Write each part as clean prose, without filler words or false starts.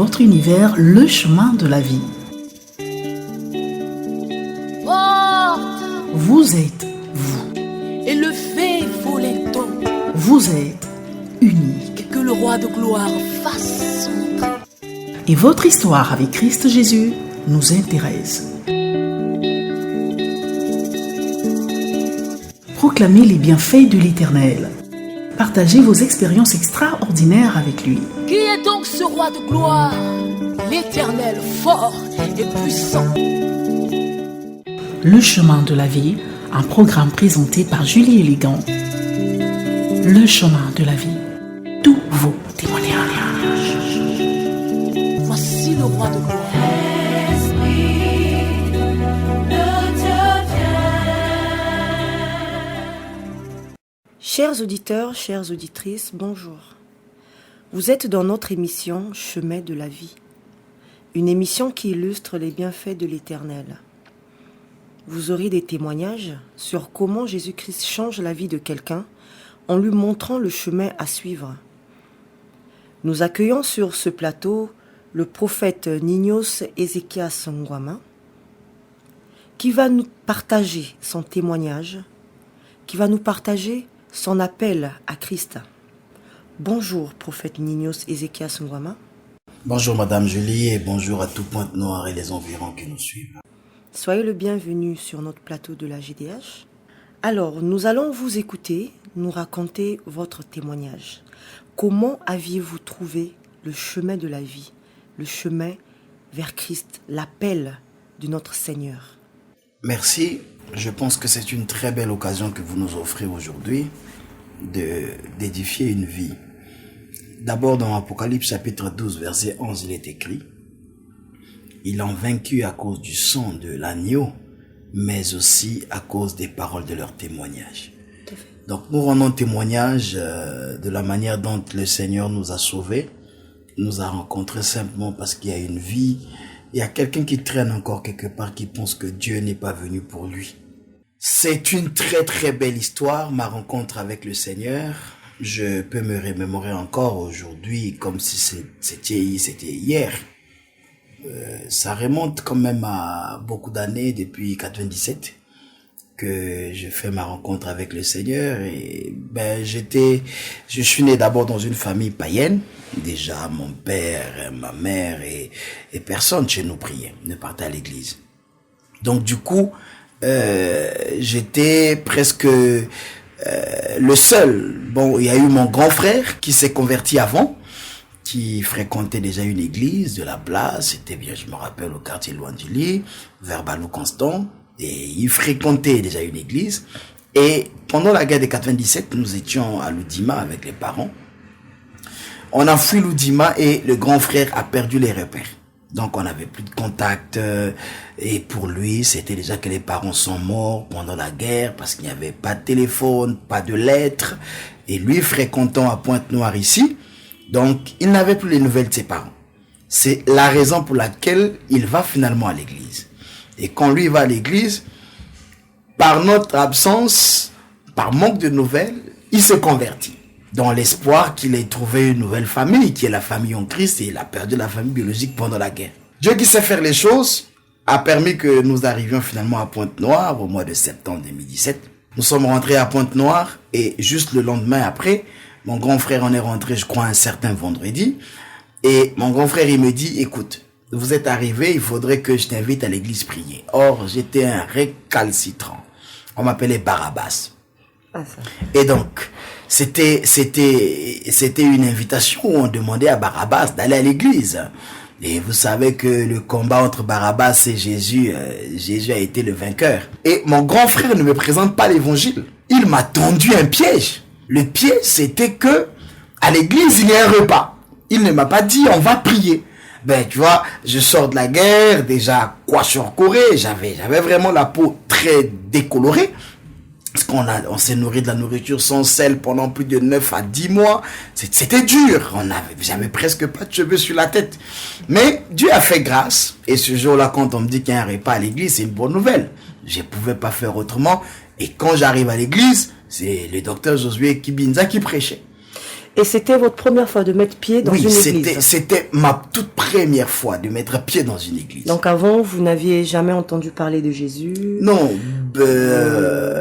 votre univers, le chemin de la vie. Vous êtes vous. Et le fait voler ton. Vous êtes unique. Que le roi de gloire fasse son entrée. Et votre histoire avec Christ Jésus nous intéresse. Proclamez les bienfaits de l'Éternel. Partagez vos expériences extraordinaires avec lui. Qui est donc ce roi de gloire? L'Éternel fort et puissant. Le chemin de la vie, un programme présenté par Julie Élégant. Le chemin de la vie, tous vos témoignages. Voici le roi de gloire. Chers auditeurs, chères auditrices, bonjour. Vous êtes dans notre émission Chemin de la vie, une émission qui illustre les bienfaits de l'Éternel. Vous aurez des témoignages sur comment Jésus-Christ change la vie de quelqu'un en lui montrant le chemin à suivre. Nous accueillons sur ce plateau le prophète Nignos Ezekias Ngwama, qui va nous partager son témoignage, qui va nous partager son appel à Christ. Bonjour, prophète Nignos Ezekias Ngwama. Bonjour, Madame Julie, et bonjour à tout Pointe-Noire et les environs qui nous suivent. Soyez le bienvenu sur notre plateau de la GDH. Alors, nous allons vous écouter, nous raconter votre témoignage. Comment aviez-vous trouvé le chemin de la vie, le chemin vers Christ, l'appel de notre Seigneur? Merci. Je pense que c'est une très belle occasion que vous nous offrez aujourd'hui d'édifier une vie. D'abord, dans Apocalypse chapitre 12, verset 11, il est écrit: ils l'ont vaincu à cause du sang de l'agneau, mais aussi à cause des paroles de leur témoignage. Donc, nous rendons témoignage de la manière dont le Seigneur nous a sauvés, nous a rencontrés simplement parce qu'il y a une vie. Il y a quelqu'un qui traîne encore quelque part, qui pense que Dieu n'est pas venu pour lui. C'est une très très belle histoire, ma rencontre avec le Seigneur. Je peux me remémorer encore aujourd'hui comme si c'était hier. Ça remonte quand même à beaucoup d'années, depuis 97, que je fais ma rencontre avec le Seigneur. Et je suis né d'abord dans une famille païenne. Déjà, mon père, ma mère et personne chez nous priait, ne partait à l'église. Donc du coup, j'étais presque le seul. Bon, il y a eu mon grand frère qui s'est converti avant, qui fréquentait déjà une église de la place. C'était bien, je me rappelle, au quartier Louandili, vers Balou-Constant. Et il fréquentait déjà une église. Et pendant la guerre de 97, nous étions à Loudima avec les parents. On a fui Loudima et le grand frère a perdu les repères. Donc on n'avait plus de contact. Et pour lui, c'était déjà que les parents sont morts pendant la guerre parce qu'il n'y avait pas de téléphone, pas de lettres. Et lui, fréquentant à Pointe-Noire ici, donc il n'avait plus les nouvelles de ses parents. C'est la raison pour laquelle il va finalement à l'église. Et quand lui va à l'église, par notre absence, par manque de nouvelles, il se convertit. Dans l'espoir qu'il ait trouvé une nouvelle famille, qui est la famille en Christ, et il a perdu la famille biologique pendant la guerre. Dieu qui sait faire les choses a permis que nous arrivions finalement à Pointe-Noire au mois de septembre 2017. Nous sommes rentrés à Pointe-Noire et juste le lendemain après, mon grand frère en est rentré, je crois, un certain vendredi. Et mon grand frère, il me dit, écoute, vous êtes arrivé, il faudrait que je t'invite à l'église prier. Or, j'étais un récalcitrant. On m'appelait Barabbas. Et donc, c'était une invitation où on demandait à Barabbas d'aller à l'église. Et vous savez que le combat entre Barabbas et Jésus, Jésus a été le vainqueur. Et mon grand frère ne me présente pas l'évangile. Il m'a tendu un piège. Le piège, c'était que à l'église, il y a un repas. Il ne m'a pas dit, on va prier. Ben, tu vois, je sors de la guerre, déjà coiffure-corée, j'avais vraiment la peau très décolorée. Parce on s'est nourri de la nourriture sans sel pendant plus de 9 à 10 mois. C'était dur. J'avais presque pas de cheveux sur la tête. Mais Dieu a fait grâce. Et ce jour-là, quand on me dit qu'il y a un repas à l'église, c'est une bonne nouvelle. Je pouvais pas faire autrement. Et quand j'arrive à l'église, c'est le docteur Josué Kibinza qui prêchait. Et c'était votre première fois de mettre pied dans une église? C'était ma toute première fois de mettre pied dans une église. Donc avant, vous n'aviez jamais entendu parler de Jésus? Non.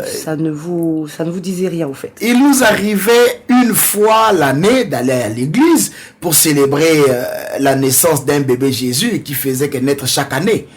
Ça ne vous disait rien, au fait? Il nous arrivait une fois l'année d'aller à l'église pour célébrer la naissance d'un bébé Jésus qui faisait que naître chaque année.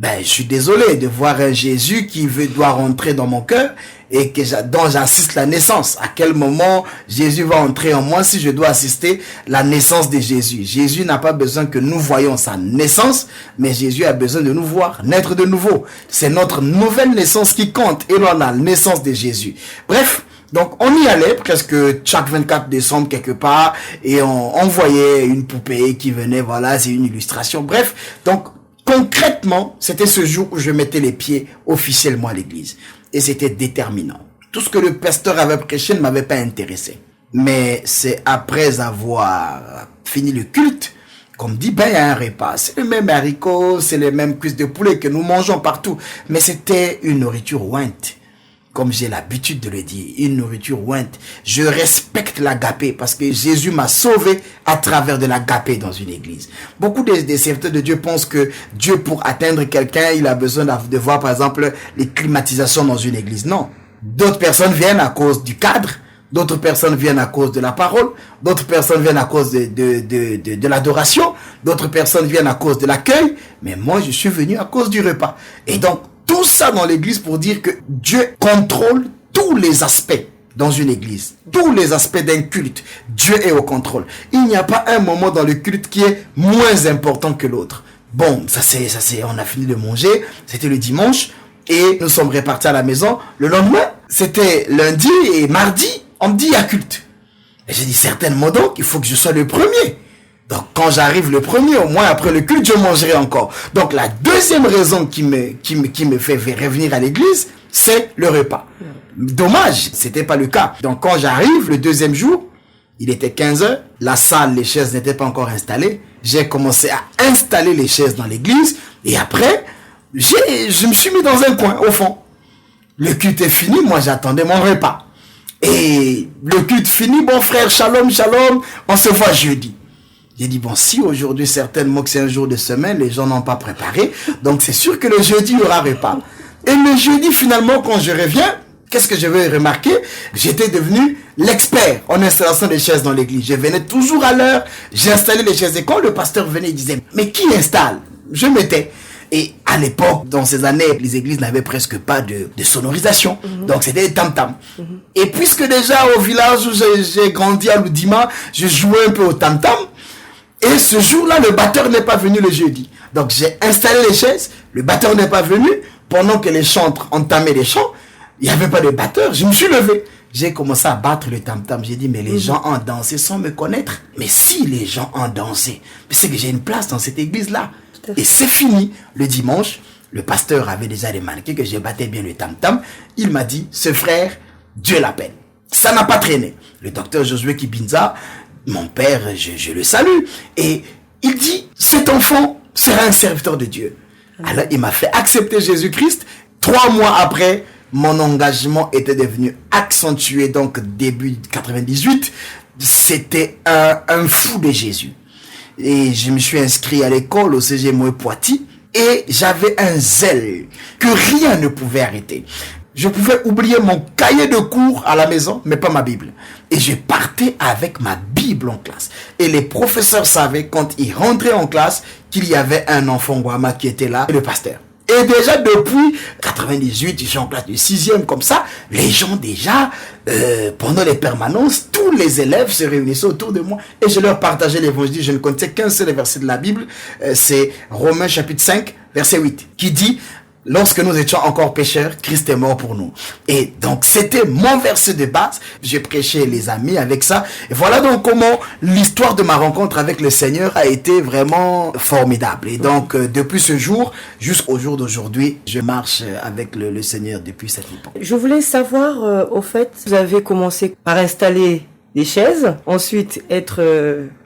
Je suis désolé de voir un Jésus qui doit rentrer dans mon cœur et dont j'assiste la naissance. À quel moment Jésus va entrer en moi si je dois assister la naissance de Jésus? Jésus n'a pas besoin que nous voyions sa naissance, mais Jésus a besoin de nous voir naître de nouveau. C'est notre nouvelle naissance qui compte et non la naissance de Jésus. Bref, donc on y allait presque chaque 24 décembre quelque part et on voyait une poupée qui venait, voilà, c'est une illustration. Bref, donc concrètement, c'était ce jour où je mettais les pieds officiellement à l'église. Et c'était déterminant. Tout ce que le pasteur avait prêché ne m'avait pas intéressé. Mais c'est après avoir fini le culte qu'on me dit, il y a un repas. C'est le même haricot, c'est les mêmes cuisses de poulet que nous mangeons partout. Mais c'était une nourriture ointe. Comme j'ai l'habitude de le dire, une nourriture ointe. Je respecte l'agapé parce que Jésus m'a sauvé à travers de l'agapé dans une église. Beaucoup des serviteurs de Dieu pensent que Dieu, pour atteindre quelqu'un, il a besoin de voir, par exemple, les climatisations dans une église. Non. D'autres personnes viennent à cause du cadre. D'autres personnes viennent à cause de la parole. D'autres personnes viennent à cause de l'adoration. D'autres personnes viennent à cause de l'accueil. Mais moi, je suis venu à cause du repas. Et donc, tout ça dans l'église pour dire que Dieu contrôle tous les aspects dans une église. Tous les aspects d'un culte. Dieu est au contrôle. Il n'y a pas un moment dans le culte qui est moins important que l'autre. Bon, on a fini de manger. C'était le dimanche. Et nous sommes repartis à la maison. Le lendemain, c'était lundi et mardi. On me dit, il y a culte. Et j'ai dit, certainement donc, il faut que je sois le premier. Donc, quand j'arrive le premier, au moins après le culte, je mangerai encore. Donc, la deuxième raison qui me fait revenir à l'église, c'est le repas. Dommage, c'était pas le cas. Donc, quand j'arrive le deuxième jour, il était 15h, la salle, les chaises n'étaient pas encore installées. J'ai commencé à installer les chaises dans l'église. Et après, je me suis mis dans un coin, au fond. Le culte est fini, moi j'attendais mon repas. Et le culte fini, bon frère, shalom, shalom, on se voit jeudi. J'ai dit, bon, si aujourd'hui, certainement que c'est un jour de semaine, les gens n'ont pas préparé, donc c'est sûr que le jeudi, il y aura repas. Et le jeudi, finalement, quand je reviens, qu'est-ce que je vais remarquer? J'étais devenu l'expert en installation des chaises dans l'église. Je venais toujours à l'heure, j'installais les chaises. Et quand le pasteur venait, il disait, mais qui installe? Je mettais. Et à l'époque, dans ces années, les églises n'avaient presque pas de sonorisation. Donc c'était des tam-tam. Et puisque déjà au village où j'ai grandi à Loudima, je jouais un peu au tam-tam. Et ce jour-là, le batteur n'est pas venu le jeudi. Donc j'ai installé les chaises, le batteur n'est pas venu. Pendant que les chantres entamaient les chants, il n'y avait pas de batteur. Je me suis levé. J'ai commencé à battre le tam-tam. J'ai dit, mais les gens ont dansé sans me connaître. Mais si les gens ont dansé, c'est que j'ai une place dans cette église-là. Et c'est fini. Le dimanche, le pasteur avait déjà remarqué que je battais bien le tam-tam. Il m'a dit, ce frère, Dieu l'appelle. Ça n'a pas traîné. Le docteur Josué Kibinza, mon père, je le salue. Et il dit, cet enfant sera un serviteur de Dieu. Alors, il m'a fait accepter Jésus-Christ. 3 mois après, mon engagement était devenu accentué. Donc, début 98, c'était un fou de Jésus. Et je me suis inscrit à l'école au CG Moué Poiti. Et j'avais un zèle que rien ne pouvait arrêter. Je pouvais oublier mon cahier de cours à la maison, mais pas ma Bible. Et je partais avec ma Bible en classe. Et les professeurs savaient, quand ils rentraient en classe, qu'il y avait un enfant Guama qui était là, le pasteur. Et déjà depuis 98, je suis en classe de 6e comme ça, les gens déjà, pendant les permanences, tous les élèves se réunissaient autour de moi et je leur partageais l'évangile. Je ne connaissais qu'un seul verset de la Bible, c'est Romains chapitre 5, verset 8, qui dit... Lorsque nous étions encore pécheurs, Christ est mort pour nous. Et donc, c'était mon verset de base. J'ai prêché les amis avec ça. Et voilà donc comment l'histoire de ma rencontre avec le Seigneur a été vraiment formidable. Et donc, depuis ce jour, jusqu'au jour d'aujourd'hui, je marche avec le Seigneur depuis cette époque. Je voulais savoir, au fait, vous avez commencé par installer des chaises, ensuite être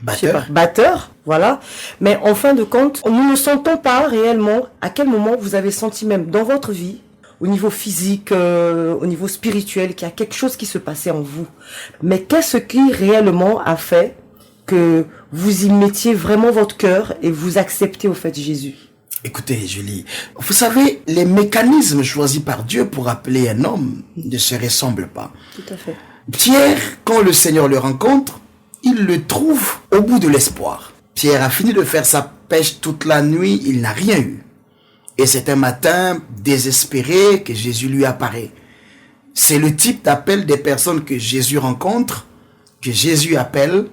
batteur, voilà. Mais en fin de compte, nous ne sentons pas réellement à quel moment vous avez senti même dans votre vie au niveau physique, au niveau spirituel, qu'il y a quelque chose qui se passait en vous. Mais qu'est-ce qui réellement a fait que vous y mettiez vraiment votre cœur et vous acceptez au fait Jésus? Écoutez, Julie, vous savez, les mécanismes choisis par Dieu pour appeler un homme ne se ressemblent pas. Tout à fait. Pierre, quand le Seigneur le rencontre, il le trouve au bout de l'espoir. Pierre a fini de faire sa pêche toute la nuit, il n'a rien eu. Et c'est un matin désespéré que Jésus lui apparaît. C'est le type d'appel des personnes que Jésus rencontre, que Jésus appelle,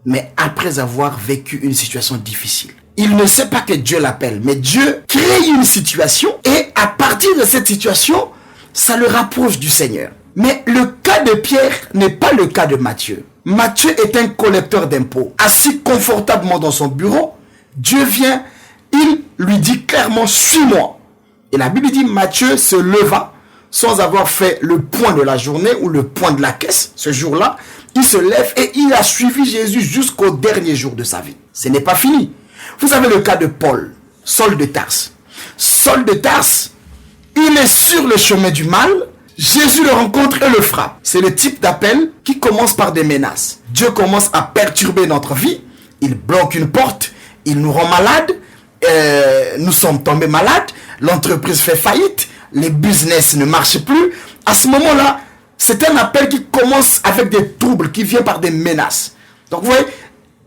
mais après avoir vécu une situation difficile. Il ne sait pas que Dieu l'appelle, mais Dieu crée une situation et à partir de cette situation, ça le rapproche du Seigneur. Mais le cas de Pierre n'est pas le cas de Matthieu. Matthieu est un collecteur d'impôts. Assis confortablement dans son bureau, Dieu vient, il lui dit clairement, suis-moi. Et la Bible dit, Matthieu se leva sans avoir fait le point de la journée ou le point de la caisse. Ce jour-là, il se lève et il a suivi Jésus jusqu'au dernier jour de sa vie. Ce n'est pas fini. Vous avez le cas de Paul, Saul de Tarse. Saul de Tarse, il est sur le chemin du mal. Jésus le rencontre et le frappe. C'est le type d'appel qui commence par des menaces. Dieu commence à perturber notre vie. Il bloque une porte. Il nous rend malades. Nous sommes tombés malades. L'entreprise fait faillite. Les business ne marchent plus. À ce moment-là, c'est un appel qui commence avec des troubles, qui vient par des menaces. Donc vous voyez,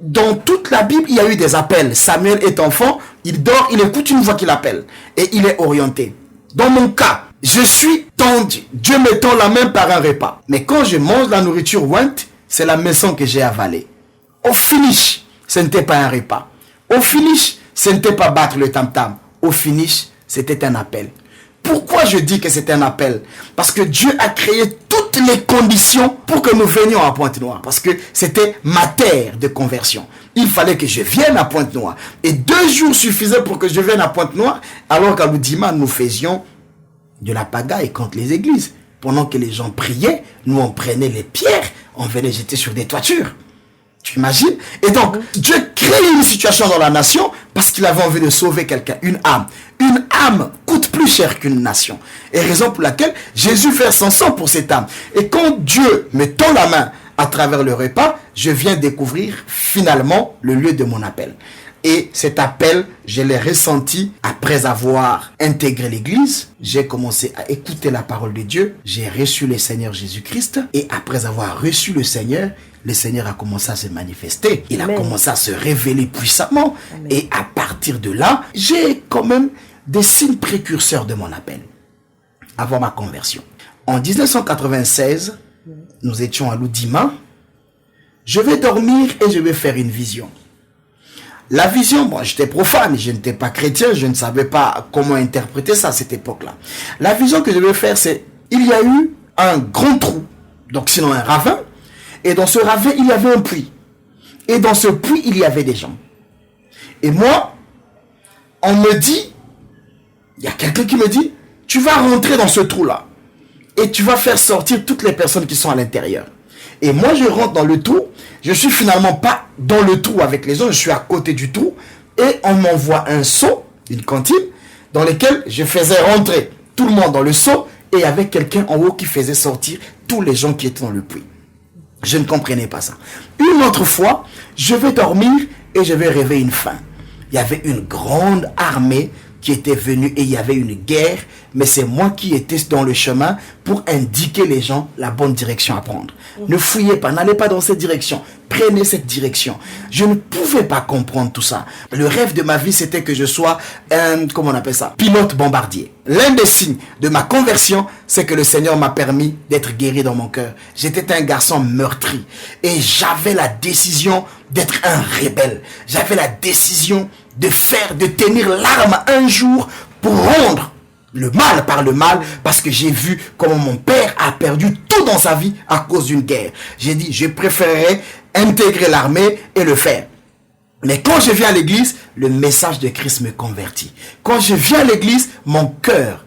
dans toute la Bible, il y a eu des appels. Samuel est enfant, il dort, il écoute une voix qui l'appelle. Et il est orienté. Dans mon cas, je suis tendu. Dieu me tend la main par un repas. Mais quand je mange la nourriture ointe, c'est la maison que j'ai avalée. Au finish, ce n'était pas un repas. Au finish, ce n'était pas battre le tam-tam. Au finish, c'était un appel. Pourquoi je dis que c'est un appel? Parce que Dieu a créé toutes les conditions pour que nous venions à Pointe-Noire. Parce que c'était ma terre de conversion. Il fallait que je vienne à Pointe-Noire. Et 2 jours suffisaient pour que je vienne à Pointe-Noire. Alors qu'à l'Oudima, nous faisions de la pagaille contre les églises. Pendant que les gens priaient, nous on prenait les pierres, on venait jeter sur des toitures. Tu imagines? Et donc, Dieu crée une situation dans la nation parce qu'il avait envie de sauver quelqu'un, une âme. Une âme coûte plus cher qu'une nation. Et raison pour laquelle Jésus verse son sang pour cette âme. Et quand Dieu me tend la main à travers le repas, je viens découvrir finalement le lieu de mon appel. Et cet appel, je l'ai ressenti après avoir intégré l'église. J'ai commencé à écouter la parole de Dieu. J'ai reçu le Seigneur Jésus-Christ. Et après avoir reçu le Seigneur a commencé à se manifester. Il Amen. a commencé à se révéler puissamment. Amen. Et à partir de là, j'ai quand même des signes précurseurs de mon appel. Avant ma conversion. En 1996, nous étions à l'Oudima. Je vais dormir et je vais faire une vision. La vision, bon, j'étais profane, je n'étais pas chrétien, je ne savais pas comment interpréter ça à cette époque-là. La vision que je vais faire, c'est, il y a eu un grand trou, donc sinon un ravin, et dans ce ravin, il y avait un puits. Et dans ce puits, il y avait des gens. Et moi, on me dit, il y a quelqu'un qui me dit, tu vas rentrer dans ce trou-là, et tu vas faire sortir toutes les personnes qui sont à l'intérieur. Et moi, je rentre dans le trou. Je suis finalement pas dans le trou avec les gens. Je suis à côté du trou. Et on m'envoie un seau, une cantine, dans lequel je faisais rentrer tout le monde dans le seau. Et il y avait quelqu'un en haut qui faisait sortir tous les gens qui étaient dans le puits. Je ne comprenais pas ça. Une autre fois, je vais dormir et je vais rêver une faim. Il y avait une grande armée qui était venue et il y avait une guerre. Mais c'est moi qui étais dans le chemin pour indiquer les gens la bonne direction à prendre. Ne fouillez pas, n'allez pas dans cette direction. Prenez cette direction. Je ne pouvais pas comprendre tout ça. Le rêve de ma vie, c'était que je sois un, comment on appelle ça, pilote bombardier. L'un des signes de ma conversion, c'est que le Seigneur m'a permis d'être guéri dans mon cœur. J'étais un garçon meurtri. Et j'avais la décision d'être un rebelle. J'avais la décision de tenir l'arme un jour pour rendre le mal par le mal, parce que j'ai vu comment mon père a perdu tout dans sa vie à cause d'une guerre. J'ai dit, je préférerais intégrer l'armée et le faire. Mais quand je viens à l'église, le message de Christ me convertit. Quand je viens à l'église, mon cœur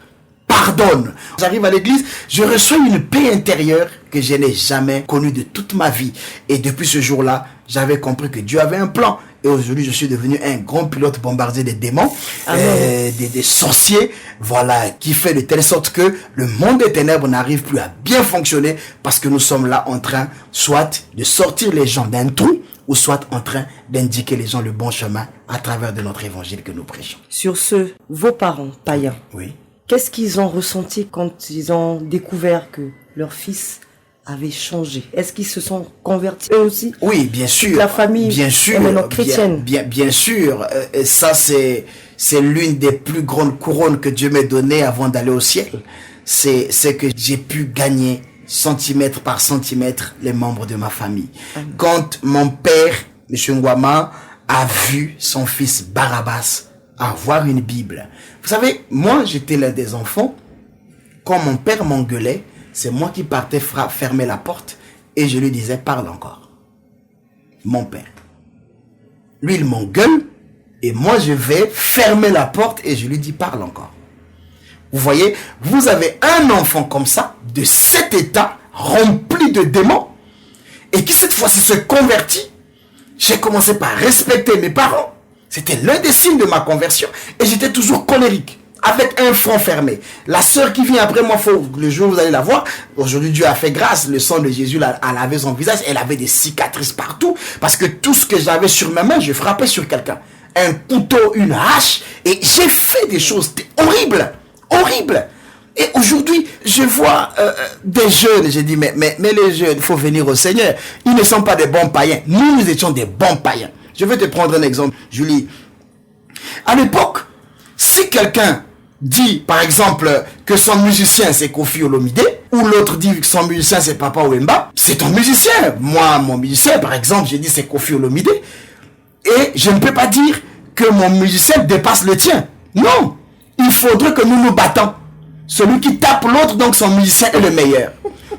pardonne. J'arrive à l'église, je reçois une paix intérieure que je n'ai jamais connue de toute ma vie. Et depuis ce jour-là, j'avais compris que Dieu avait un plan. Et aujourd'hui, je suis devenu un grand pilote bombardier des démons, des sorciers, voilà, qui fait de telle sorte que le monde des ténèbres n'arrive plus à bien fonctionner parce que nous sommes là en train, soit de sortir les gens d'un trou, ou soit en train d'indiquer les gens le bon chemin à travers de notre évangile que nous prêchons. Sur ce, vos parents païens, Oui. qu'est-ce qu'ils ont ressenti quand ils ont découvert que leur fils avait changé? Est-ce qu'ils se sont convertis eux aussi? Oui, bien sûr. Toute la famille, bien sûr, chrétienne. Bien sûr. Ça, c'est l'une des plus grandes couronnes que Dieu m'a données avant d'aller au ciel. C'est que j'ai pu gagner centimètre par centimètre les membres de ma famille. Amen. Quand mon père, M. Ngwama, a vu son fils Barabbas avoir une Bible. Vous savez, moi, j'étais l'un des enfants. Quand mon père m'engueulait, c'est moi qui partais fermer la porte et je lui disais, parle encore. Mon père. Lui, il m'engueule et moi, je vais fermer la porte et je lui dis, parle encore. Vous voyez, vous avez un enfant comme ça, de cet état, rempli de démons, et qui cette fois-ci se convertit. J'ai commencé par respecter mes parents. C'était l'un des signes de ma conversion. Et j'étais toujours colérique, avec un front fermé. La sœur qui vient après moi, le jour où vous allez la voir, aujourd'hui Dieu a fait grâce, le sang de Jésus a lavé son visage, elle avait des cicatrices partout, parce que tout ce que j'avais sur ma main, je frappais sur quelqu'un. Un couteau, une hache, et j'ai fait des choses horribles. Horrible. Et aujourd'hui, je vois des jeunes, j'ai dit, mais les jeunes, il faut venir au Seigneur. Ils ne sont pas des bons païens. Nous étions des bons païens. Je vais te prendre un exemple, Julie. À l'époque, si quelqu'un dit, par exemple, que son musicien c'est Koffi Olomide, ou l'autre dit que son musicien c'est Papa Wemba, c'est ton musicien. Moi, mon musicien, par exemple, j'ai dit c'est Koffi Olomide. Et je ne peux pas dire que mon musicien dépasse le tien. Non. Il faudrait que nous nous battons. Celui qui tape l'autre, donc son musicien est le meilleur.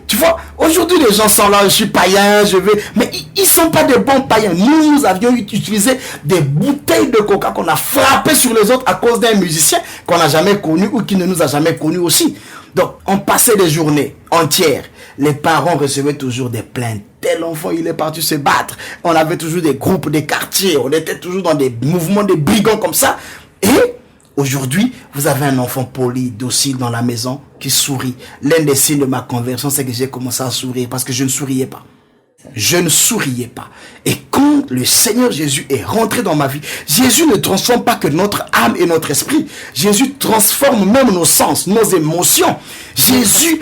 Tu vois, aujourd'hui les gens sont là, je suis païen, je veux... Mais ils sont pas des bons païens. Nous avions utilisé des bouteilles de coca qu'on a frappé sur les autres à cause d'un musicien qu'on n'a jamais connu ou qui ne nous a jamais connus aussi. Donc, on passait des journées entières. Les parents recevaient toujours des plaintes. Tel enfant, il est parti se battre. On avait toujours des groupes, des quartiers. On était toujours dans des mouvements de brigands comme ça. Et... aujourd'hui, vous avez un enfant poli, docile dans la maison, qui sourit. L'un des signes de ma conversion, c'est que j'ai commencé à sourire parce que je ne souriais pas. Je ne souriais pas. Et quand le Seigneur Jésus est rentré dans ma vie, Jésus ne transforme pas que notre âme et notre esprit. Jésus transforme même nos sens, nos émotions. Jésus,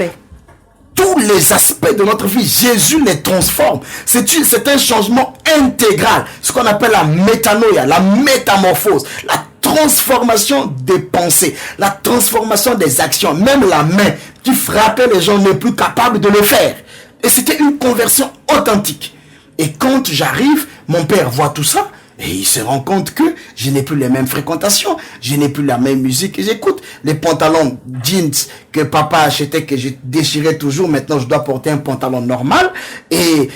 tous les aspects de notre vie, Jésus les transforme. C'est un changement intégral. Ce qu'on appelle la métanoïa, la métamorphose, la transformation des pensées, la transformation des actions. Même la main qui frappait les gens n'est plus capable de le faire. Et c'était une conversion authentique. Et quand j'arrive, mon père voit tout ça et il se rend compte que je n'ai plus les mêmes fréquentations, je n'ai plus la même musique que j'écoute. Les pantalons jeans que papa achetait, que je déchirais toujours, maintenant je dois porter un pantalon normal. Et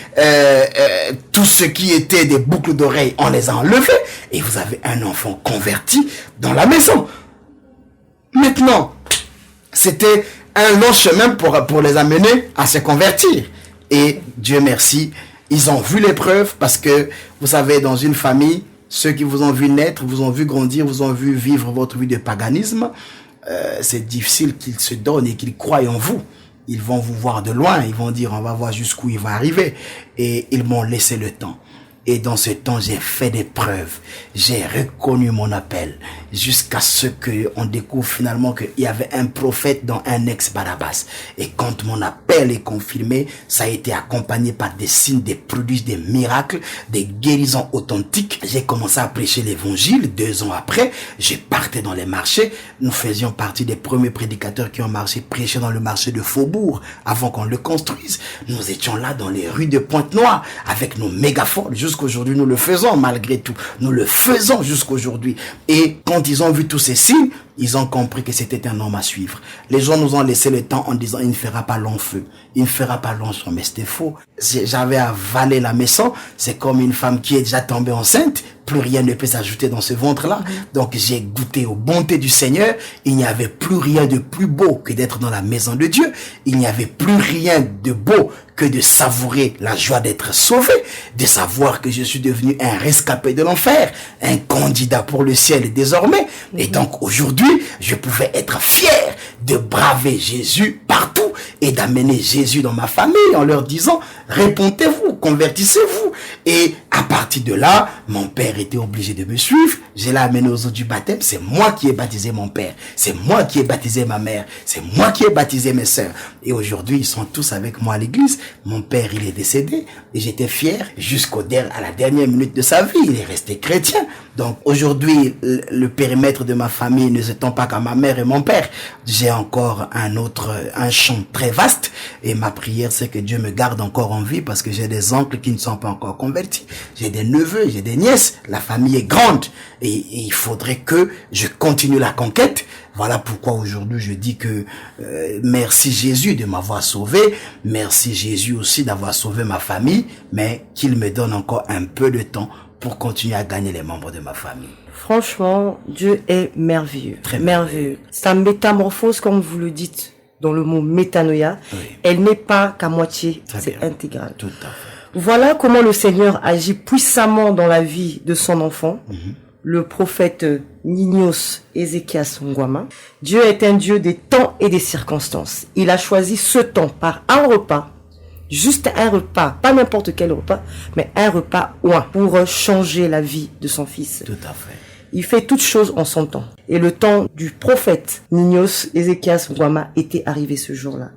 tout ce qui était des boucles d'oreilles, on les a enlevés. Et vous avez un enfant converti dans la maison. Maintenant, c'était un long chemin pour les amener à se convertir. Et Dieu merci, ils ont vu l'épreuve parce que, vous savez, dans une famille, ceux qui vous ont vu naître, vous ont vu grandir, vous ont vu vivre votre vie de paganisme, c'est difficile qu'ils se donnent et qu'ils croient en vous. Ils vont vous voir de loin, ils vont dire on va voir jusqu'où il va arriver. Et ils m'ont laissé le temps. Et dans ce temps, j'ai fait des preuves. J'ai reconnu mon appel. Jusqu'à ce qu'on découvre finalement qu'il y avait un prophète dans un ex-Barabbas. Et quand mon appel est confirmé, ça a été accompagné par des signes, des prodiges, des miracles, des guérisons authentiques. J'ai commencé à prêcher l'évangile. 2 ans après, je partais dans les marchés. Nous faisions partie des premiers prédicateurs qui ont marché, prêché dans le marché de Faubourg avant qu'on le construise. Nous étions là dans les rues de Pointe-Noire avec nos mégaphones. Jusqu'aujourd'hui, nous le faisons malgré tout. Nous le faisons jusqu'aujourd'hui. Et quand ils ont vu tous ces signes, ils ont compris que c'était un homme à suivre. Les gens nous ont laissé le temps en disant, il ne fera pas long feu. Il ne fera pas long son. Mais c'était faux. J'avais avalé la maison. C'est comme une femme qui est déjà tombée enceinte. plus rien ne peut s'ajouter dans ce ventre-là. Donc j'ai goûté aux bontés du Seigneur. Il n'y avait plus rien de plus beau que d'être dans la maison de Dieu. Il n'y avait plus rien de beau que de savourer la joie d'être sauvé, de savoir que je suis devenu un rescapé de l'enfer, un candidat pour le ciel désormais. Et donc aujourd'hui, je pouvais être fier de braver Jésus partout et d'amener Jésus dans ma famille en leur disant, répondez-vous, convertissez-vous. Et à partir de là, mon père était obligé de me suivre. Je l'ai amené aux eaux du baptême. C'est moi qui ai baptisé mon père. C'est moi qui ai baptisé ma mère. C'est moi qui ai baptisé mes sœurs. Et aujourd'hui, ils sont tous avec moi à l'église. Mon père, il est décédé. Et j'étais fier à la dernière minute de sa vie. Il est resté chrétien. Donc aujourd'hui, le périmètre de ma famille ne s'étend pas qu'à ma mère et mon père. J'ai encore un champ très vaste. Et ma prière, c'est que Dieu me garde encore en vie parce que j'ai des oncles qui ne sont pas encore convertis. J'ai des neveux, j'ai des nièces. La famille est grande. Et il faudrait que je continue la conquête. Voilà pourquoi aujourd'hui je dis que merci Jésus de m'avoir sauvé. Merci Jésus aussi d'avoir sauvé ma famille. Mais qu'il me donne encore un peu de temps pour continuer à gagner les membres de ma famille. Franchement, Dieu est merveilleux. Très merveilleux. Sa métamorphose, comme vous le dites dans le mot métanoïa, Oui. elle n'est pas qu'à moitié, Très c'est bien. intégral. Tout à fait. Voilà comment le Seigneur agit puissamment dans la vie de son enfant, le prophète Ninios Ézéchias Ngwama. Dieu est un Dieu des temps et des circonstances. Il a choisi ce temps par un repas, juste un repas, pas n'importe quel repas, mais un repas pour changer la vie de son fils. Tout à fait. Il fait toutes choses en son temps. Et le temps du prophète Ninios Ézéchias Ngwama était arrivé ce jour-là.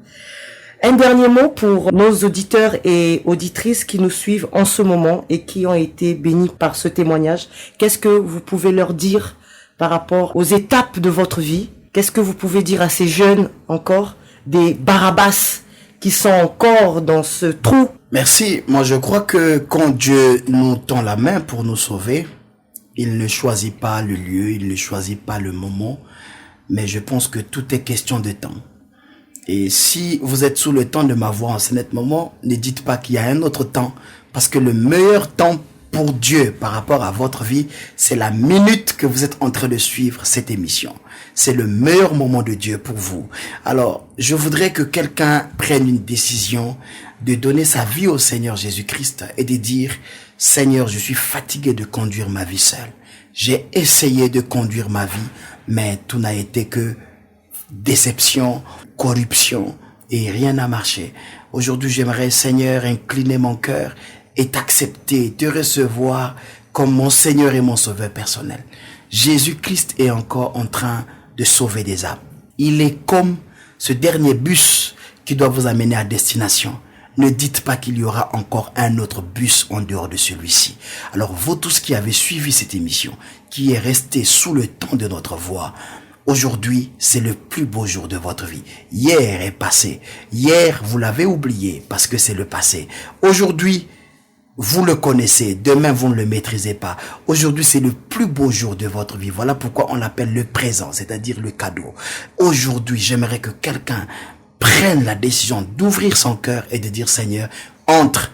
Un dernier mot pour nos auditeurs et auditrices qui nous suivent en ce moment et qui ont été bénis par ce témoignage. Qu'est-ce que vous pouvez leur dire par rapport aux étapes de votre vie? Qu'est-ce que vous pouvez dire à ces jeunes encore, des Barabbas qui sont encore dans ce trou? Merci. Moi, je crois que quand Dieu nous tend la main pour nous sauver, il ne choisit pas le lieu, il ne choisit pas le moment, mais je pense que tout est question de temps. Et si vous êtes sous le temps de ma voix en ce net moment, ne dites pas qu'il y a un autre temps, parce que le meilleur temps pour Dieu par rapport à votre vie, c'est la minute que vous êtes en train de suivre cette émission. C'est le meilleur moment de Dieu pour vous. Alors, je voudrais que quelqu'un prenne une décision de donner sa vie au Seigneur Jésus-Christ et de dire, Seigneur, je suis fatigué de conduire ma vie seule. J'ai essayé de conduire ma vie, mais tout n'a été que déception, corruption et rien n'a marché. Aujourd'hui, j'aimerais, Seigneur, incliner mon cœur et t'accepter, te recevoir comme mon Seigneur et mon Sauveur personnel. Jésus-Christ est encore en train de sauver des âmes. Il est comme ce dernier bus qui doit vous amener à destination. Ne dites pas qu'il y aura encore un autre bus en dehors de celui-ci. Alors, vous tous qui avez suivi cette émission, qui est resté sous le temps de notre voix, aujourd'hui, c'est le plus beau jour de votre vie. Hier est passé. Hier, vous l'avez oublié parce que c'est le passé. Aujourd'hui, vous le connaissez. Demain, vous ne le maîtrisez pas. Aujourd'hui, c'est le plus beau jour de votre vie. Voilà pourquoi on l'appelle le présent, c'est-à-dire le cadeau. Aujourd'hui, j'aimerais que quelqu'un prenne la décision d'ouvrir son cœur et de dire, Seigneur, entre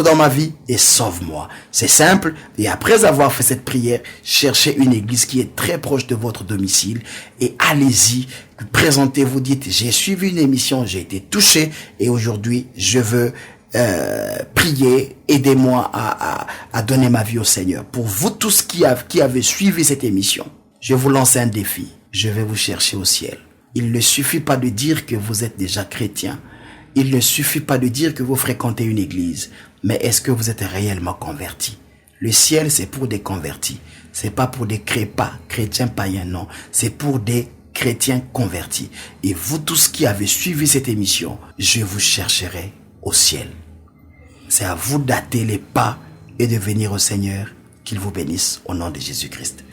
dans ma vie et sauve-moi. C'est simple. Et après avoir fait cette prière, cherchez une église qui est très proche de votre domicile et allez-y, présentez-vous, dites, j'ai suivi une émission, j'ai été touché et aujourd'hui, je veux prier, aidez-moi à donner ma vie au Seigneur. Pour vous tous qui avez suivi cette émission, je vous lance un défi. Je vais vous chercher au ciel. Il ne suffit pas de dire que vous êtes déjà chrétien. Il ne suffit pas de dire que vous fréquentez une église. Mais est-ce que vous êtes réellement converti? Le ciel, c'est pour des convertis. C'est pas pour des crépas, chrétiens païens, non. C'est pour des chrétiens convertis. Et vous tous qui avez suivi cette émission, je vous chercherai au ciel. C'est à vous d'hâter les pas et de venir au Seigneur. Qu'il vous bénisse au nom de Jésus-Christ.